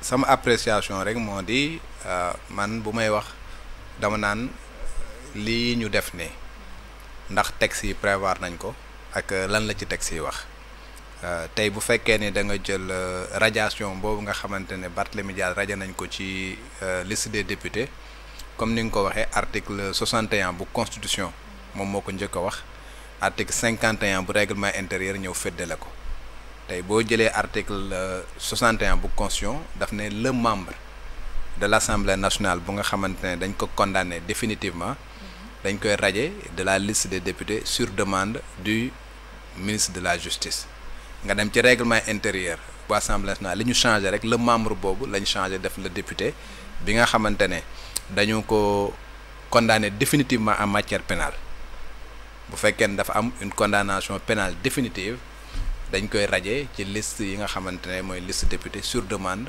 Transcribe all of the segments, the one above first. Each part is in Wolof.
sama appréciation rek moo di man bu may wax dama naan lii ñu def ne ndax texte yi prévoir nañ ko ak lan la ci texte yi wax tey bu fekkee ni da nga jël radiation boobu nga xamante ne Barthélémy Dias rajo nañ ko ci liste des députés comme ni nga ko waxee article 61 bu constitution moom moo ko njëkk a wax article 51 bu règlement intérieur ñëw feddale ko tey boo jëlee article 61 bu constitution daf ne le membre de l'Assemblée nationale bu nga xamante ne dañ ko condamné définitivement dañ koy radier de la liste des députés sur demande du ministre de la justice nga dem ci règlement intérieur bu Assemblée nationale li ñu changé rek le membre boobu lañ changé def le député bi nga xamante ne dañu ko condamné définitivement en matière pénale bu fekkee ne dafa am une condamnation pénale définitive dañ koy radier ci liste yi nga xamante ne mooy liste député sur demande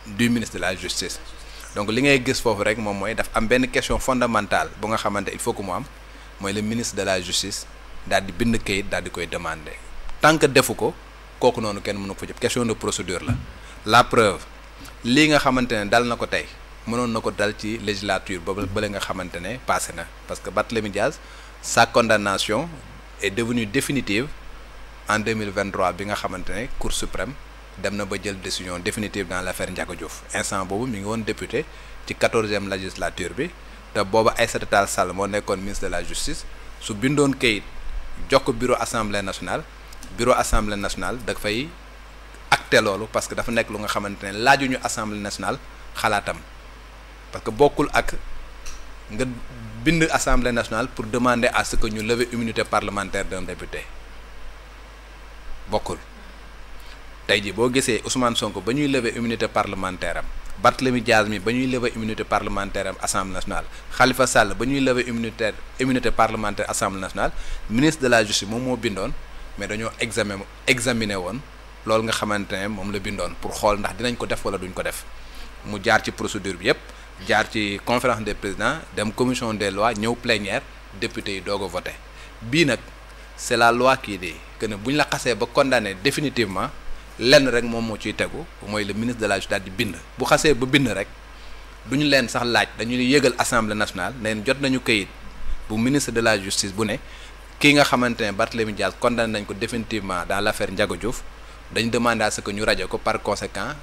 du ministre de la justice donc li ngay gis foofu rek moom mooy daf am benn question fondamentale bu nga xamante il faut que mu am mooy le ministre de la justice daal di bind kayit daal di koy demander tant que defu ko kooku noonu kenn mënu ko fa jëpp question de procédure la preuve lii nga xamante ne dal na ko tey mënoon na ko dal ci législature ba nga xamante ne passé na parce que Barthélémy Dias sa condamnation est devenue définitive en 2023 bi nga xamante ne Cour suprême dem na ba jël décision définitive dans l'affaire Ndiaga Diouf instant boobu mi ngi woon député ci 14e législature bi te booba Aïssata Tall Sall moo nekkoon ministre de la justice su bindoon kayit jox ko bureau assemblée nationale dafay acté loolu parce que dafa nekk lu nga xamante ne laajuñu assemblée nationale xalaatam parce que bokkul ak nga bind assemblée nationale pour demander à ce que ñu lever immunité parlementaire d'un député bokkul. tey jii boo gisee Ousmane Sonko ba ñuy lever immunité parlementaire am Barthélémy Dias mi ba ñuy lever immunité parlementaire am assemblée nationale Khalifa Sall ba ñuy lever immunité parlementaire assemblée nationale ministre de la justice moom moo bindoon mais dañoo examiner woon loolu nga xamante ne moom la bindoon pour xool ndax dinañ ko def wala duñ ko def mu jaar ci procédure bi yépp jaar ci conférence des présidents dem commission des lois ñëw plénière député yi doog a voté bii nag c'est la loi qui dit que ne bu ñu la xasee ba condamné définitivement lenn rek moom moo ciy tegu mooy le ministre de la justice daal di bind bu xasee ba bind rek duñu leen sax laaj dañuy yëgal assemblée nationale neen jot nañu kayit bu ministre de la justice bu ne kii nga xamante ne Barthélémy Dias condamné nañ ko définitivement dans l'affaire Ndiaga Diouf dañ demandé à ce que ñu rajo ko par conséquent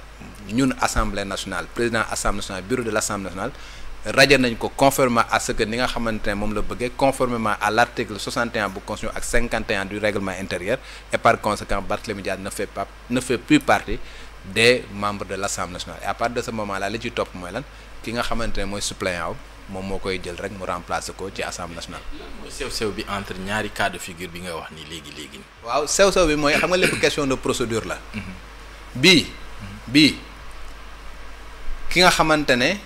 ñun assemblée nationale président assemblée nationale bureau de l'assemblée nationale rajo nañ ko conformément à ce que ni nga xamante ne moom la bëggee conformément à l'article 61 bu constitution ak 51 du règlement intérieur et par conséquent Barthélémy Dias ne fait plus partie des membres de l'assemblée nationale et à partir de ce moment là li ci topp mooy lan ki nga xamante ne mooy suppléant moom moo koy jël rek mu remplacer ko ci assemblée nationale. sew bi entre ñaari cas de figure bi nga wax ni léegi. waaw sew bi mooy xam nga lépp question de procédure la. bii ki nga xamante ne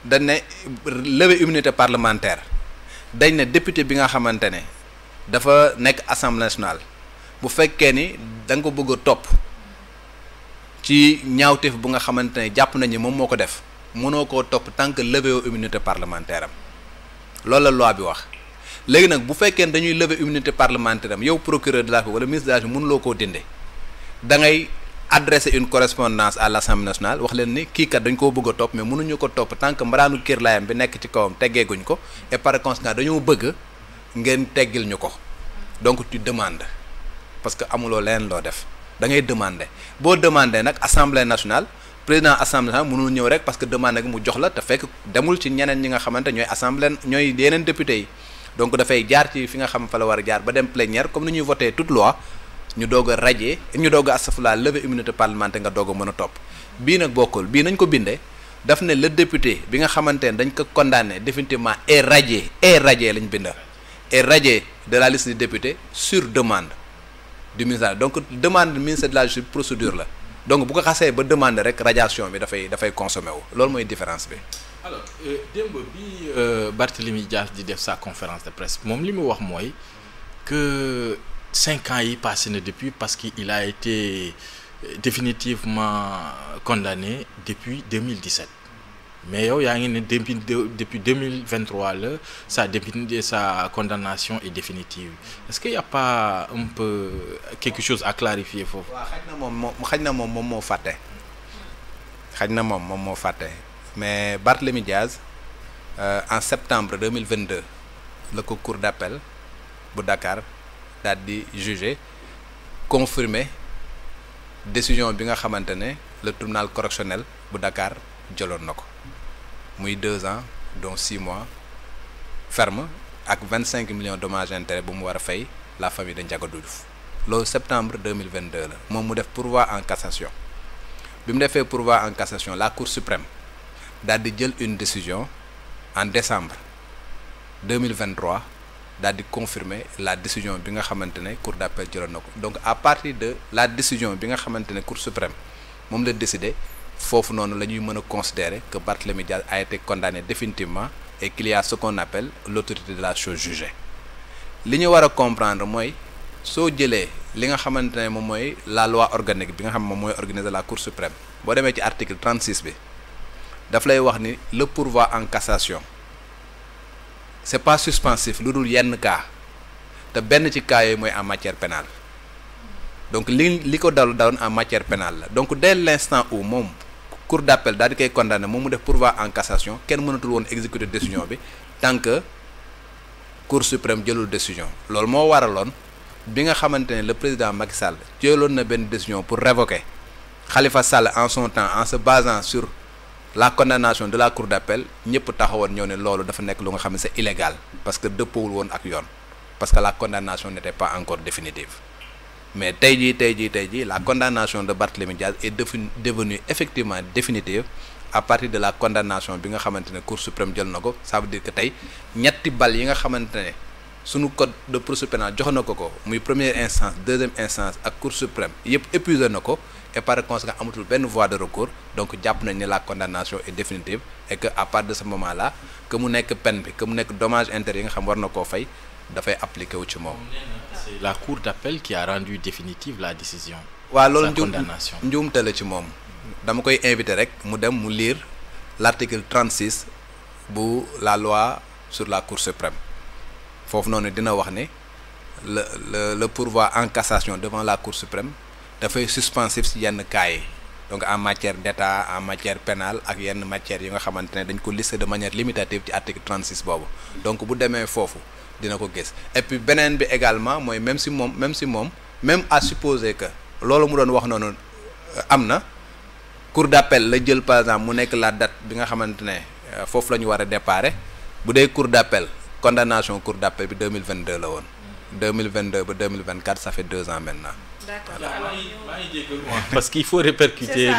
dañ ne lever immunité parlementaire dañ ne député bi nga xamante ne dafa nekk assemblée nationale bu fekkee ni da nga ko bëgg a topp ci ñaawteef bu nga xamante ne jàpp nañu moom moo ko def. mënoo koo topp tant que lever immunité parlementaire am loolu la loi bi wax léegi nag bu fekkee ne dañuy lever immunité parlementaire am yow procureur de la République wala ministre de la République mënuloo koo dinde da ngay adresser une correspondance à l'Assemblée nationale wax leen ni kii kat dañ koo bëgg a topp mais mënuñu ko topp tant que mbaraanu kër laayam bi nekk ci kawam teggeeguñ ko et par conséquent dañoo bëgg ngeen teggil ñu ko donc tu demandes parce que amuloo leneen loo def da ngay demander boo demander nag Assemblée nationale. président assemblée nationale mënul ñëw rek parce que demande ak mu jox la te fekk demul ci ñeneen ñi nga xamante ñooy assemblée ñooy yeneen député yi donc dafay jaar ci fi nga xam fa la war a jaar ba dem plénière comme ni ñuy voté toute loi ñu doog a radier ñu doog a astafurlah lever immunité parlementaire nga doog a mën a topp bii nag bokkul bii nañ ko bindee daf ne le député bi nga xamante ne dañ ko condamné définitivement est radié lañ binda est radié de la liste des députés sur demande du ministère donc demande du ministère de la justice procédure la donc bu ko xasee ba demander rek radiation bi dafay consommer wu loolu mooy différence bi. alors démb bi Barthélémy Dias di def sa conférence de presse moom li mu wax mooy que 5 ans yi passé na depuis parce que il a été définitivement condamné depuis 2017 mais yow yaa ngi ne depuis 2023 la sa condamnation est définitive est-ce qu'il y a pas un peu quelque chose à clarifier foofu. waaw xëy na moom moo fàtte xaj na moom moo fàtte mais Barthélémy Diaz en septembre 2022 la ko cour d'appel bu Dakar daal di juger confirmer décision bi nga xamante ne le tribunal correctionnel bu Dakar jëloon na ko muy 2 ans dont 6 mois ferme ak 25 millions dommages intérêts bu mu war a fay la famille de Ndiaga Diouf loolu septembre 2022 la moom mu def pourvoi en cassation bi mu defee pourvoi en cassation la cour suprême daal di jël une décision en décembre 2023 daal di confirmer la décision bi nga xamante ne cour d'appel jëloon na ko donc à partir de la décision bi nga xamante ne cour suprême moom la décidé foofu noonu la ñuy mën a considérer que Barthélémy Diaz a été condamné définitivement et qu'il y a ce qu'on appelle l'autorité de la chose jugée li ñu war a comprendre mooy soo jëlee li nga xamante ne moom mooy la loi organique bi nga xam moom mooy organiser la cour suprême boo demee ci article 36 bi daf lay wax ni le pourvoi en cassation c'est pas suspensif lu dul yenn cas te benn ci cas yooyu mooy en matière pénale donc li ko daloon en matière pénale la donc dès l'instant où moom cour d'appel daal di koy condamné moom mu def pourvoi en cassation kenn mënatul woon exécuter décision bi tant que cour suprême jëlul décision loolu moo waraloon bi nga xamante ne le président Macky Sall jëloon na benn décision pour révoquer Khalifa Sall en son temps en se basant sur la condamnation de la cour d'appel ñëpp taxawoon ñëw ne loolu dafa nekk lu nga xam ne c'est illégal parce que dëppoowul woon ak yoon parce que la condamnation n'était pas encore définitive mais tey jii la condamnation de Barthélémy Diaz est devenue effectivement définitive à partir de la condamnation bi nga xamante ne cour suprême jël na ko ça veut dire que tey ñetti bal yi nga xamante ne sunu code de procédure pénale jox na ko muy première instance deuxième instance ak cour suprême yëpp épuisé na ko et par conséquent amatul benn voie de recours donc jàpp nañ ne la condamnation est définitive et que à partir de ce moment là que mu nekk peine bi que mu nekk dommage intérêt yi nga xam war na koo fay dafay appliqué wu ci moom. C'est la cour d'appel qui a rendu définitive la décision. waaw loolu njuumte la ci moom dama koy invité rek mu dem mu lire l'article 36 bu la loi sur la cour suprême foofu noonu dina wax ne le pourvoi en cassation devant la cour suprême dafay suspensif ci yenn cas yi donc en matière d'état en matière pénale ak yenn matières yi nga xamante ne dañ ko lister de manière limitative ci article 36 boobu donc bu demee foofu dina ko gis et puis beneen bi également mooy même à supposer que loolu mu doon wax noonu am na cour d'appel la jël par exemple mu nekk la date bi nga xamante ne foofu la ñu war a déparé bu dee cour d'appel condamnation cour d'appel bi 2022 la woon 2022 ba 2024 ça fait 2 ans maintenant. D'accord. Parce qu'il faut répercuter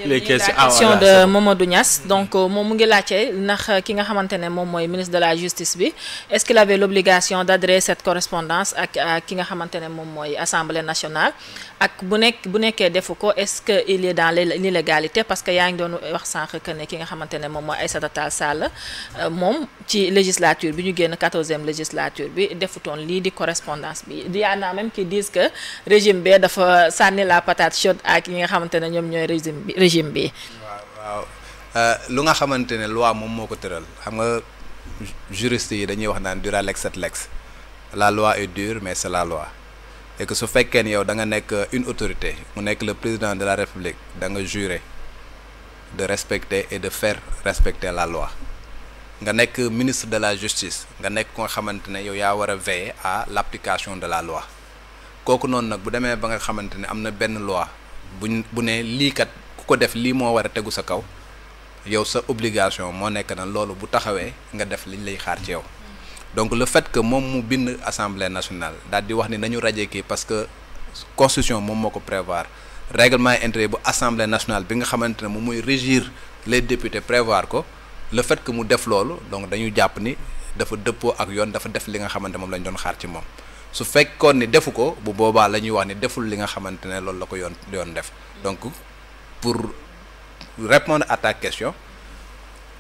les questions. La question de Mamadou Niass donc moom mu ngi laajte ndax ki nga xamante ne moom mooy ministre de la justice bi est-ce qu'il avait l'obligation d'adresser cette correspondance ak ki nga xamante ne moom mooy assemblée nationale ak bu nekkee defu ko est-ce que il est dans l'illégalité parce que yaa ngi doon wax sànq que ne ki nga xamante ne moom mooy Aïssata Tall Sall moom ci législature bi ñu génn 14e législature bi defutoon lii di correspondance bi il y en a même qui disent que régime bi dafa sànni la patate chaude ak yi nga xamante ne ñoom ñooy régime bi. waaw lu nga xamante ne loi moom moo ko tëral xam nga juriste yi dañuy wax naan dura lex et lex la loi est dure mais c'est la loi et que su fekkee ne yow da nga nekk une autorité mu nekk le président de la République da nga jurer de respecter et de faire respecter la loi nga nekk ministre de la justice nga nekk ko nga xamante ne yow yaa war a veiller à l'application de la loi. kooku noonu nag bu demee ba nga xamante ne am na benn loi bu ne lii kat ku ko def lii moo war a tegu sa kaw yow sa obligation moo nekk na loolu bu taxawee nga def liñ lay xaar ci yow donc le fait que moom mu bind assemblée nationale daal di wax ni nañu rajee kii parce que constitution moom moo ko prévoir règlement intérieur bu assemblée nationale bi nga xamante ne moom muy régir les députés prévoir ko le fait que mu def loolu donc dañu jàpp ni dafa dëppoo ak yoon dafa def li nga xamante moom lañ doon xaar ci moom su fekkoon ni defu ko bu boobaa la ñuy wax ni deful li nga xamante ne loolu la ko yoon def donc pour répondre à ta question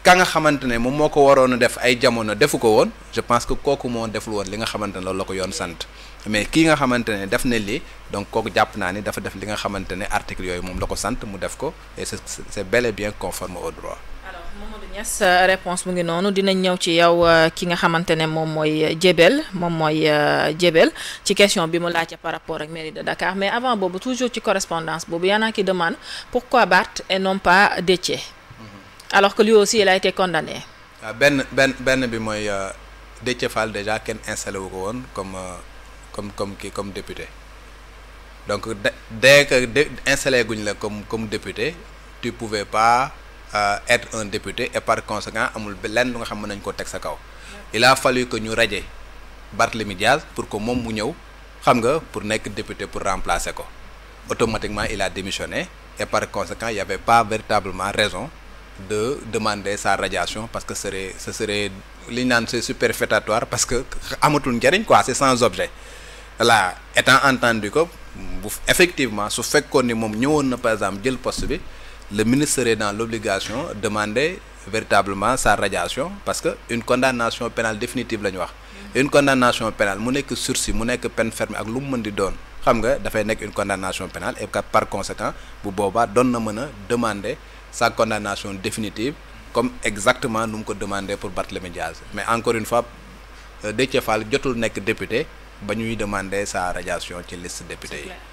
ka nga xamante ne moom moo ko waroon a def ay jamono defu ko woon je pense que kooku moo deful woon li nga xamante ne loolu la ko yoon sant mais kii nga xamante ne def na lii donc kooku jàpp naa ni dafa def li nga xamante ne article yooyu moom la ko sant mu def ko et c'est bel et bien conforme au droit. Mamadou Niass réponse mu ngi noonu dinañ ñëw ci yow ki nga xamante ne moom mooy Diébel ci question bi mu laajte par rapport ak mairie de Dakar mais avant boobu toujours ci correspondance boobu y en a qui demande pourquoi Barth et non pas Déthié alors que lui aussi il a été condamné. waaw benn bi mooy Déthié Fall déjà kenn installé wu ko woon comme député donc dès que installé guñ la comme député tu pouvais pas être un député et par conséquent amul lenn lu nga xam mën nañ ko teg sa kaw. Il a fallu que ñu radier Barthélémy Diaz pour que moom mu ñëw xam nga pour nekk député pour remplacer ko automatiquement il a démissionné et par conséquent il y avait pas véritablement raison de demander sa radiation parce que ce serait li ñu naan c'est superfétatoire parce que amatul njariñ quoi, c'est sans objet. Là étant entendu que effectivement su fekkoon ni moom ñëwoon na par exemple jël poste bi le ministre serait dans l'obligation de demander véritablement sa radiation parce que une condamnation pénale définitive la ñu wax. Une condamnation pénale mu nekk sursis mu nekk peine ferme ak lu mu mën di doon xam nga dafay nekk une condamnation pénale et que par conséquent bu boobaa doon na mën a demander sa condamnation définitive comme exactement nu mu ko demander pour Barthélémy Diaz mais encore une fois Déthié Fall jotul nekk député ba ñuy demander sa radiation ci liste député yi.